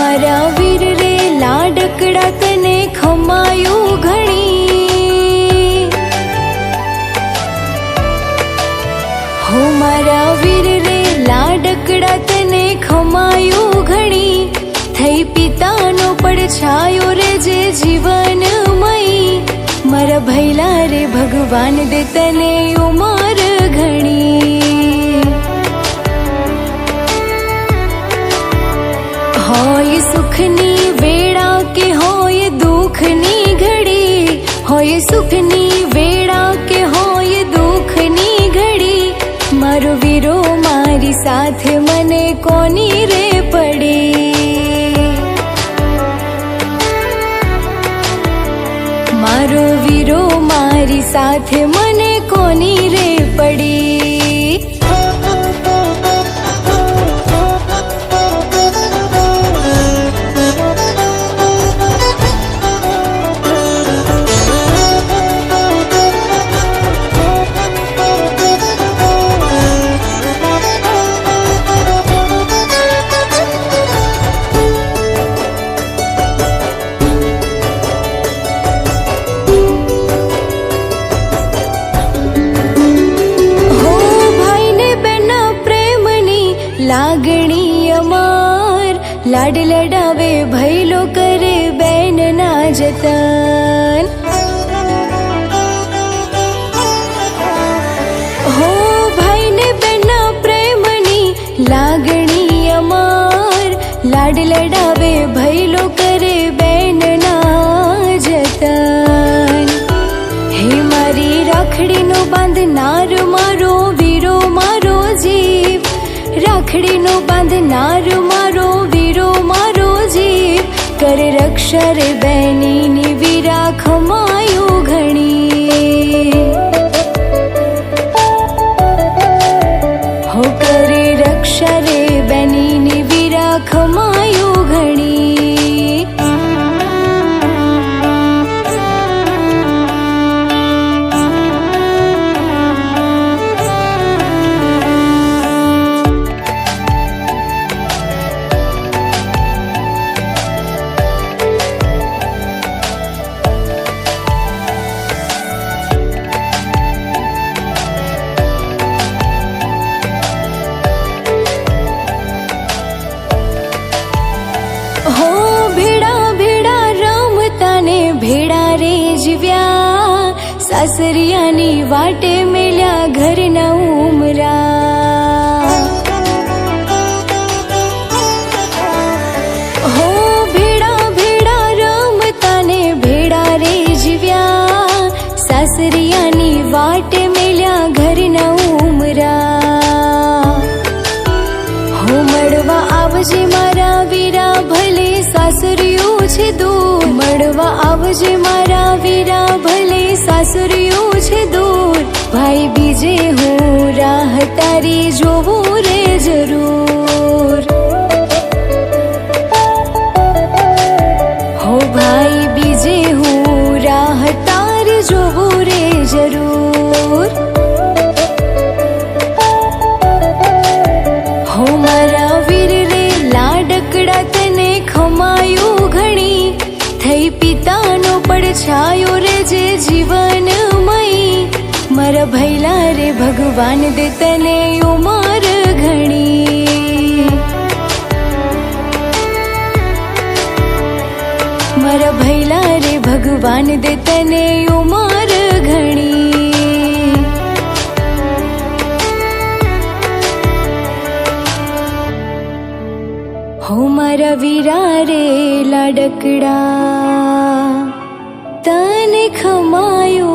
मारा वीर रे लाडकड़ा तने खमायो घणी। हो मारा वीर रे लाडकड़ा तने खमायो घणी। थई पितानो પડછાયો रे जे जीवनमयी। मारा भैला रे भगवान दे तने उमर घणी। होय सुखनी वेळा के होय दुखनी घड़ी। होय सुखनी वेळा के होय दुखनी घड़ी। मारो वीरो मारी साथ मने कोनी रे पड़ी। मारो वीरो मारी साथ मने कोनी रे पड़ी। लागणी अमार लाड लडावे भैलो करे बैन ना जतन। हो भाई ने बेना प्रेमनी लागणी अमार लाड लडावे भैलो करे बैन ना जतन। हे मारी राखड़ी नो बांधनार मारो वीरो मारो जीव। राखड़ी नो बांधनार मारो वीरो मारो जीव। करे रक्षा रे बहनी नी वीरा खमायो घणी। हो करे रक्षा रे बहनी नी वीरा खमायो घणी। हो भेड़ा भेड़ा रमता ने भेड़ा रे जीव्या। सासरियानी वाटे मेल्या घर न उमरा। हो भेड़ा भेड़ा रमता ने भेड़ा रे जीव्या। सासरियानी वाटे मेल्या घर न उमरा। हो मड़वा आवजे मारा वीरा भले सासरियो छे दूर। मड़वा आवजे मारा वीरा भले सासरियो छे दूर। भाई बीजे हूँ राह तारी जोवो रे जरूर। हो भाई बीजे हूँ राह तारी जोवो रे जरूर। हो मारा वीर रे लाडकड़ा तने खमायो घणी। थई पितानो પડછાયો रे जे जीवनमयी। मारा भैला रे भगवान दे तने उमर घणी। मारा भैला रे भगवान दे तने उमर घणी। हो मारा वीरा रे लाडकड़ा तने खमायो